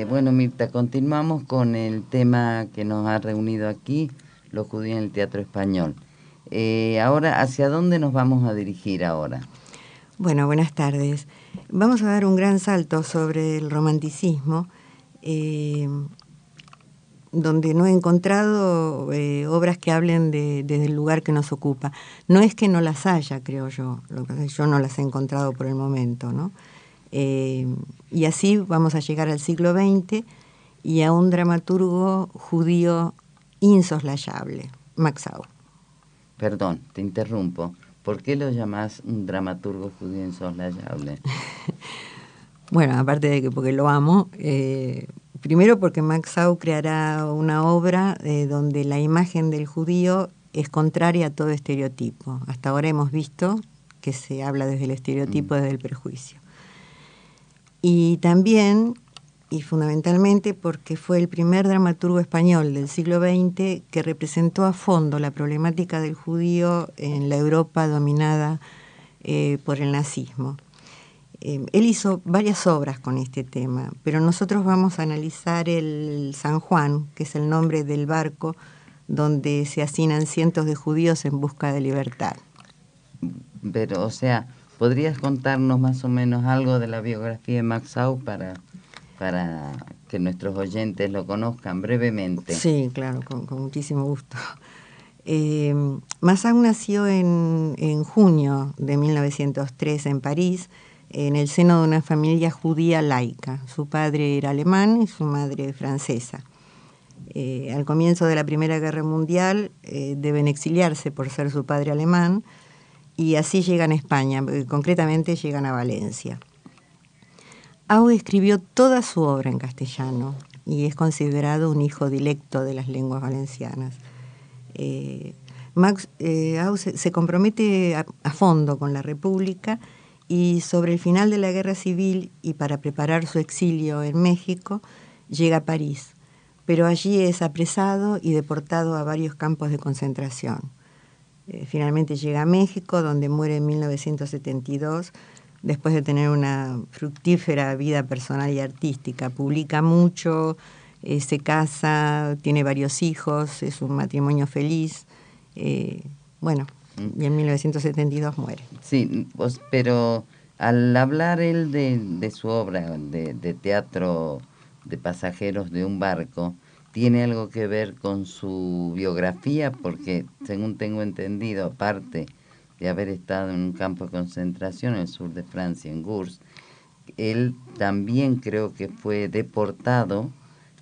Bueno, Mirta, continuamos con el tema que nos ha reunido aquí, los judíos en el teatro español. Ahora, ¿hacia dónde nos vamos a dirigir ahora? Bueno, buenas tardes. Vamos a dar un gran salto sobre el romanticismo, donde no he encontrado obras que hablen desde el lugar que nos ocupa. No es que no las haya, creo yo, lo que pasa es que yo no las he encontrado por el momento, ¿no? Y así vamos a llegar al siglo XX y a un dramaturgo judío insoslayable, Max Au. Perdón, te interrumpo. ¿Por qué lo llamás un dramaturgo judío insoslayable? Bueno, aparte de que porque lo amo, primero porque Max Au creará una obra donde la imagen del judío es contraria a todo estereotipo. Hasta ahora hemos visto que se habla desde el estereotipo, desde el prejuicio. Y también, y fundamentalmente, porque fue el primer dramaturgo español del siglo XX que representó a fondo la problemática del judío en la Europa dominada por el nazismo. Él hizo varias obras con este tema, pero nosotros vamos a analizar el San Juan, que es el nombre del barco donde se hacinan cientos de judíos en busca de libertad. Pero, o sea, ¿podrías contarnos más o menos algo de la biografía de Max Au para que nuestros oyentes lo conozcan brevemente? Sí, claro, con muchísimo gusto. Max Au nació en junio de 1903 en París, en el seno de una familia judía laica. Su padre era alemán y su madre francesa. Al comienzo de la Primera Guerra Mundial deben exiliarse por ser su padre alemán y así llegan a España, concretamente llegan a Valencia. Au escribió toda su obra en castellano y es considerado un hijo directo de las lenguas valencianas. Max Au se compromete a fondo con la República y sobre el final de la Guerra Civil y para preparar su exilio en México, llega a París, pero allí es apresado y deportado a varios campos de concentración. Finalmente llega a México, donde muere en 1972, después de tener una fructífera vida personal y artística. Publica mucho, se casa, tiene varios hijos, es un matrimonio feliz. Bueno, y en 1972 muere. Sí, pero al hablar él de su obra de teatro de pasajeros de un barco, ¿tiene algo que ver con su biografía? Porque, según tengo entendido, aparte de haber estado en un campo de concentración en el sur de Francia, en Gurs, él también creo que fue deportado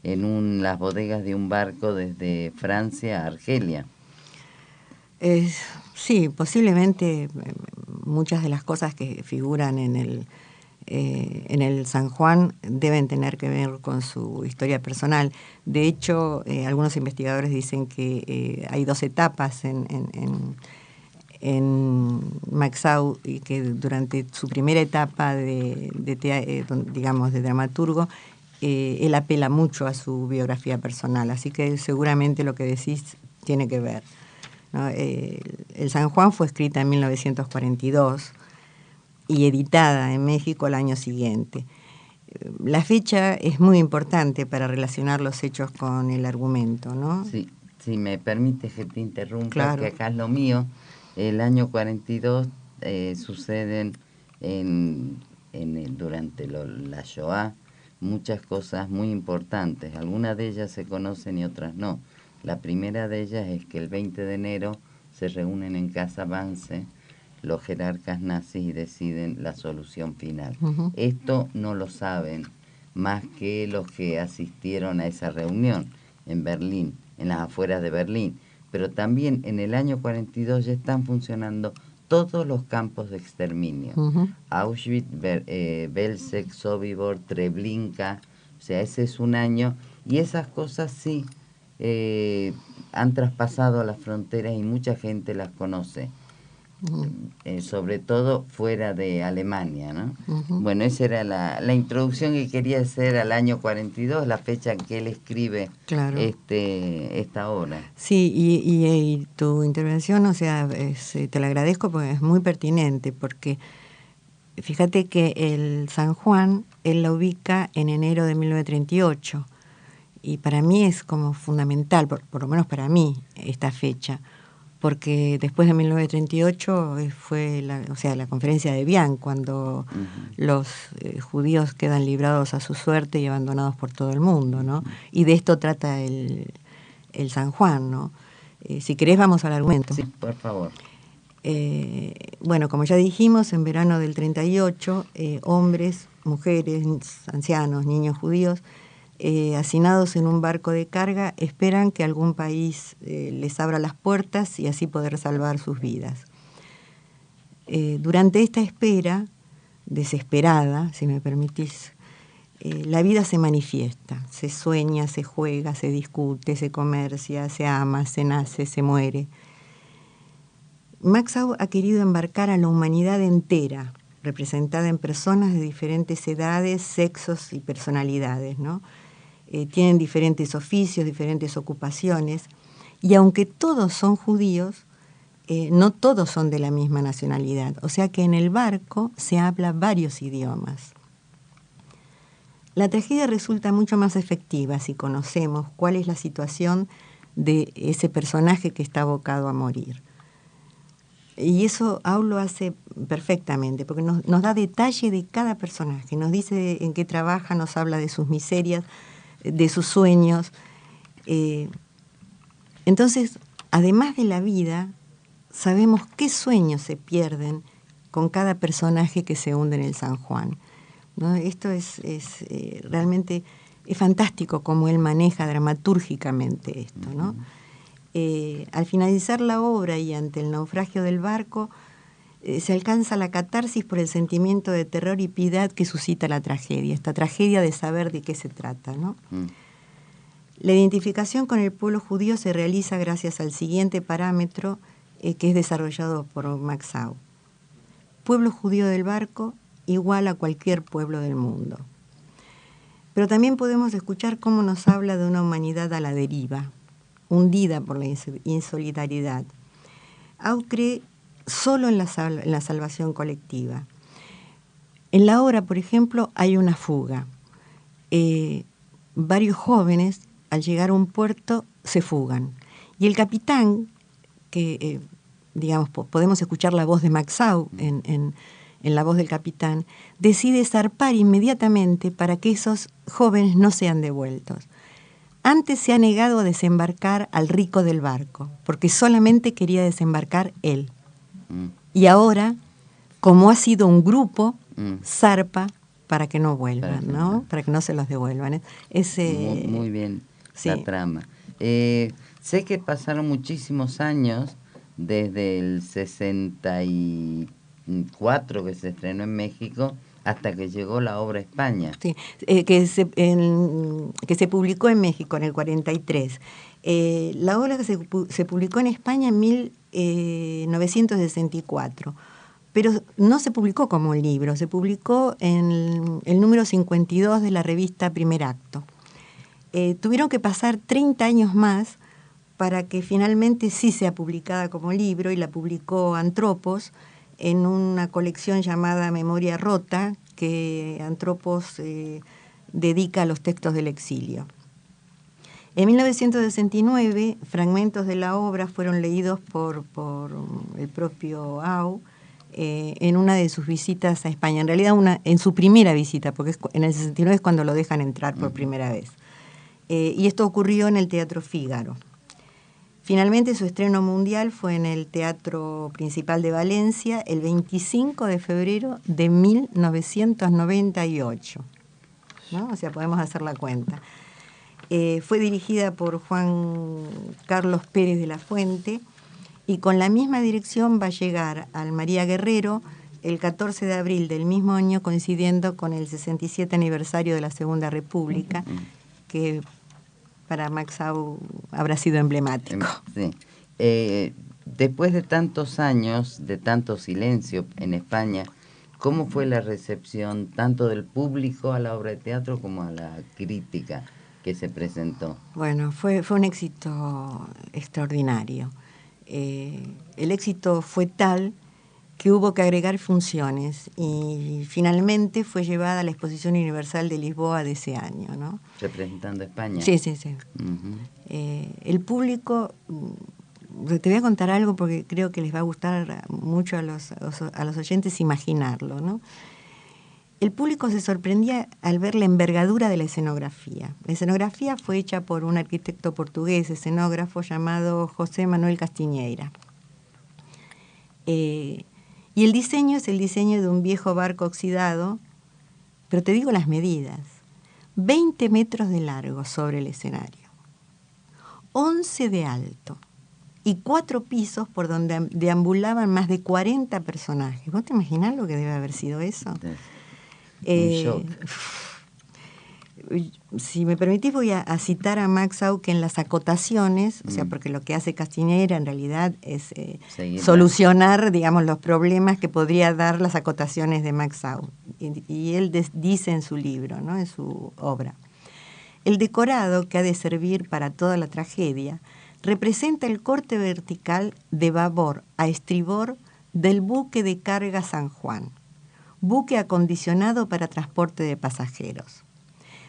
en las bodegas de un barco desde Francia a Argelia. Sí, posiblemente muchas de las cosas que figuran en el San Juan deben tener que ver con su historia personal. De hecho, algunos investigadores dicen que hay dos etapas en Max Au, y que durante su primera etapa digamos, de dramaturgo, él apela mucho a su biografía personal, así que seguramente lo que decís tiene que ver, ¿no? El San Juan fue escrita en 1942 y editada en México al año siguiente. La fecha es muy importante para relacionar los hechos con el argumento, ¿no? Sí, si me permite que te interrumpa, claro. Que acá es lo mío. El año 42 suceden durante la Shoah muchas cosas muy importantes. Algunas de ellas se conocen y otras no. La primera de ellas es que el 20 de enero se reúnen en Casa Vance los jerarcas nazis y deciden la solución final. Uh-huh. Esto no lo saben más que los que asistieron a esa reunión en Berlín, en las afueras de Berlín. Pero también en el año 42 ya están funcionando todos los campos de exterminio. Uh-huh. Auschwitz, Belzec, Sobibor, Treblinka, o sea, ese es un año. Y esas cosas sí han traspasado las fronteras y mucha gente las conoce. Uh-huh. Sobre todo fuera de Alemania, ¿no? Uh-huh. Bueno, esa era la introducción que quería hacer al año 42, la fecha en que él escribe claro. esta obra. Sí, y tu intervención, o sea, te la agradezco porque es muy pertinente, porque fíjate que el San Juan, él la ubica en enero de 1938, y para mí es como fundamental, por lo menos para mí, esta fecha, porque después de 1938 fue la conferencia de Vian, cuando los judíos quedan librados a su suerte y abandonados por todo el mundo, ¿no? Y de esto trata el San Juan, ¿no? Si querés vamos al argumento. Sí, por favor. Bueno, como ya dijimos, en verano del 38, hombres, mujeres, ancianos, niños judíos, hacinados en un barco de carga, esperan que algún país les abra las puertas y así poder salvar sus vidas. Durante esta espera, desesperada, si me permitís, la vida se manifiesta, se sueña, se juega, se discute, se comercia, se ama, se nace, se muere. Max Aub ha querido embarcar a la humanidad entera, representada en personas de diferentes edades, sexos y personalidades, ¿no? Tienen diferentes oficios, diferentes ocupaciones, y aunque todos son judíos, no todos son de la misma nacionalidad, o sea que en el barco se habla varios idiomas. La tragedia resulta mucho más efectiva si conocemos cuál es la situación de ese personaje que está abocado a morir. Y eso Aub lo hace perfectamente, porque nos da detalle de cada personaje, nos dice en qué trabaja, nos habla de sus miserias, de sus sueños. Entonces, además de la vida, sabemos qué sueños se pierden con cada personaje que se hunde en el San Juan, ¿no? Esto es realmente es fantástico cómo él maneja dramatúrgicamente esto, ¿no? Al finalizar la obra y ante el naufragio del barco, se alcanza la catarsis por el sentimiento de terror y piedad que suscita la tragedia, esta tragedia de saber de qué se trata, ¿no? La identificación con el pueblo judío se realiza gracias al siguiente parámetro que es desarrollado por Max Aub. Pueblo judío del barco igual a cualquier pueblo del mundo. Pero también podemos escuchar cómo nos habla de una humanidad a la deriva, hundida por la insolidaridad. Aub cree solo en la salvación colectiva. En la obra, por ejemplo, hay una fuga. Varios jóvenes, al llegar a un puerto, se fugan. Y el capitán, que podemos escuchar la voz de Max Aub en la voz del capitán, decide zarpar inmediatamente para que esos jóvenes no sean devueltos. Antes se ha negado a desembarcar al rico del barco, porque solamente quería desembarcar él. Y ahora, como ha sido un grupo, zarpa para que no vuelvan, ¿no? Para que no se los devuelvan. Muy bien, sí. La trama. Sé que pasaron muchísimos años desde el 64 que se estrenó en México hasta que llegó la obra a España. Sí, que se publicó en México en el 43. La obra que se publicó en España en 1964, pero no se publicó como un libro, se publicó en el número 52 de la revista Primer Acto. Tuvieron que pasar 30 años más para que finalmente sí sea publicada como libro, y la publicó Antropos en una colección llamada Memoria Rota, que Antropos dedica a los textos del exilio. En 1969, fragmentos de la obra fueron leídos por el propio Aub en una de sus visitas a España. En realidad, en su primera visita, porque en el 69 es cuando lo dejan entrar por primera vez. Y esto ocurrió en el Teatro Fígaro. Finalmente, su estreno mundial fue en el Teatro Principal de Valencia el 25 de febrero de 1998. ¿No? O sea, podemos hacer la cuenta. Fue dirigida por Juan Carlos Pérez de la Fuente, y con la misma dirección va a llegar al María Guerrero el 14 de abril del mismo año, coincidiendo con el 67 aniversario de la Segunda República, que para Max Aub habrá sido emblemático. Sí. Después de tantos años, de tanto silencio en España, ¿cómo fue la recepción tanto del público a la obra de teatro como a la crítica que se presentó? Bueno, fue un éxito extraordinario. El éxito fue tal que hubo que agregar funciones y finalmente fue llevada a la Exposición Universal de Lisboa de ese año, ¿no? Representando a España. Sí, sí, sí. El público, te voy a contar algo porque creo que les va a gustar mucho a los oyentes imaginarlo, ¿no? El público se sorprendía al ver la envergadura de la escenografía. La escenografía fue hecha por un arquitecto portugués, escenógrafo, llamado José Manuel Castiñeira. Y el diseño es el diseño de un viejo barco oxidado, pero te digo las medidas. 20 metros de largo sobre el escenario, 11 de alto y 4 pisos por donde deambulaban más de 40 personajes. ¿Vos te imaginás lo que debe haber sido eso? Un shock. Si me permitís voy a citar a Max Auque en las acotaciones, o sea, porque lo que hace Castiñeira en realidad es solucionar, digamos, los problemas que podría dar las acotaciones de Max Auque. Y él dice en su libro, ¿no?, en su obra: el decorado que ha de servir para toda la tragedia representa el corte vertical de babor a estribor del buque de carga San Juan, buque acondicionado para transporte de pasajeros.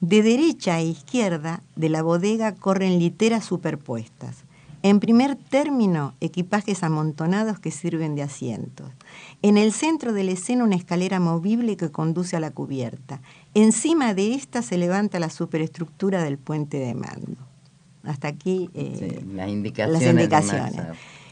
De derecha a izquierda de la bodega corren literas superpuestas. En primer término, equipajes amontonados que sirven de asientos. En el centro de la escena, una escalera movible que conduce a la cubierta. Encima de esta se levanta la superestructura del puente de mando. Hasta aquí las indicaciones.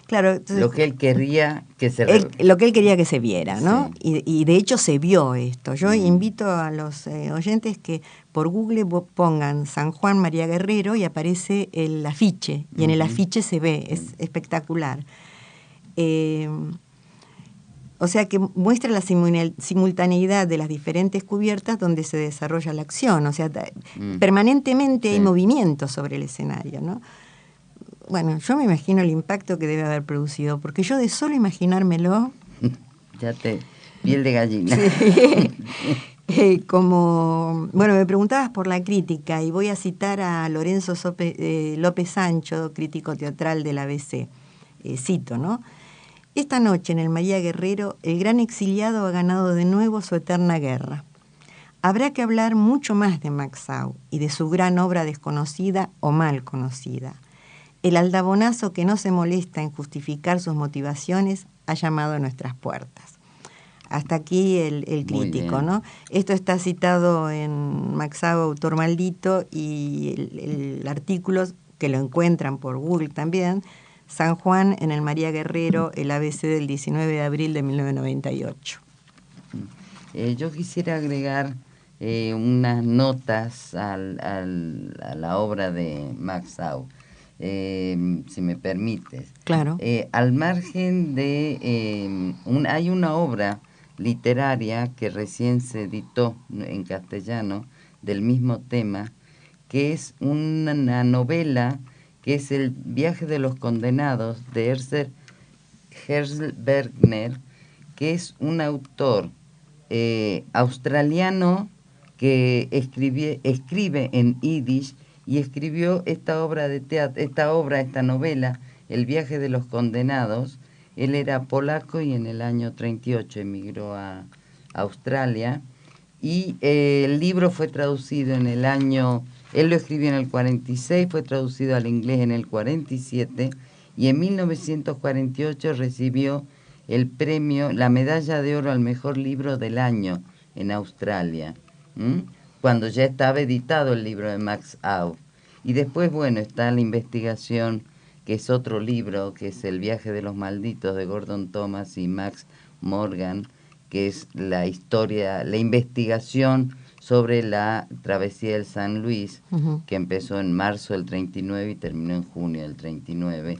Claro, entonces, lo que él quería que se lo que él quería que se viera, ¿no? Sí. Y de hecho se vio esto. Yo invito a los oyentes que por Google pongan San Juan María Guerrero y aparece el afiche, y en el afiche se ve, es espectacular. O sea que muestra la simultaneidad de las diferentes cubiertas donde se desarrolla la acción, o sea, permanentemente hay movimiento sobre el escenario, ¿no? Bueno, yo me imagino el impacto que debe haber producido, porque yo de solo imaginármelo... Ya piel de gallina. Sí. Bueno, me preguntabas por la crítica y voy a citar a Lorenzo López Sancho, crítico teatral del ABC. Cito, ¿no? Esta noche en el María Guerrero, el gran exiliado ha ganado de nuevo su eterna guerra. Habrá que hablar mucho más de Max Auque y de su gran obra desconocida o mal conocida. El aldabonazo que no se molesta en justificar sus motivaciones ha llamado a nuestras puertas. Hasta aquí el crítico, ¿no? Esto está citado en Max Auque, Autor Maldito, y el artículo, que lo encuentran por Google también, San Juan en el María Guerrero, el ABC del 19 de abril de 1998. Yo quisiera agregar unas notas a la obra de Max Auque. Si me permites. Claro. Al margen de... hay una obra literaria que recién se editó en castellano del mismo tema, que es una novela que es El viaje de los condenados de Herzl Bergner, que es un autor australiano que escribe en yiddish y escribió esta obra de teatro, esta novela, El viaje de los condenados. Él era polaco y en el año 38 emigró a Australia, y el libro fue traducido en el año, él lo escribió en el 46, fue traducido al inglés en el 47, y en 1948 recibió el premio, la medalla de oro al mejor libro del año en Australia, cuando ya estaba editado el libro de Max Auque. Y después, bueno, está La investigación, que es otro libro, que es El viaje de los malditos, de Gordon Thomas y Max Morgan, que es la historia, la investigación sobre la travesía del San Luis, que empezó en marzo del 39 y terminó en junio del 39,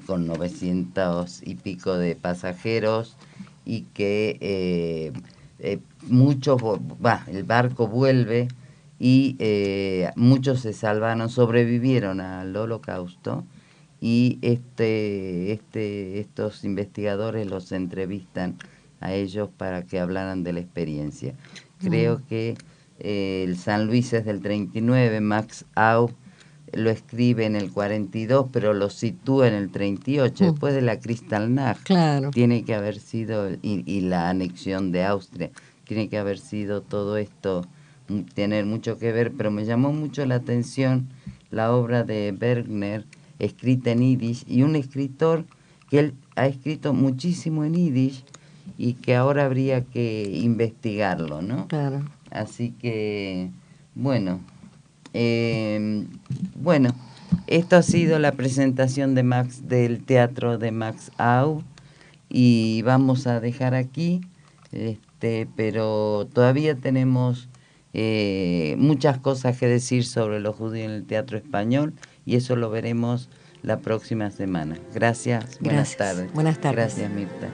con 900 y pico de pasajeros, y que el barco vuelve y muchos se salvaron, sobrevivieron al Holocausto, y estos investigadores los entrevistan a ellos para que hablaran de la experiencia. Creo que el San Luis es del 39, Max Auque lo escribe en el 42, pero lo sitúa en el 38, después de la Kristallnacht. Claro. Tiene que haber sido, y la anexión de Austria, tiene que haber sido todo esto, tener mucho que ver, pero me llamó mucho la atención la obra de Bergner, escrita en yiddish, y un escritor que él ha escrito muchísimo en yiddish y que ahora habría que investigarlo, ¿no? Claro. Así que, bueno, bueno, esto ha sido la presentación de del teatro de Max Au, y vamos a dejar aquí, pero todavía tenemos muchas cosas que decir sobre los judíos en el teatro español, y eso lo veremos la próxima semana. Gracias, buenas tardes. Buenas tardes. Gracias, Mirta.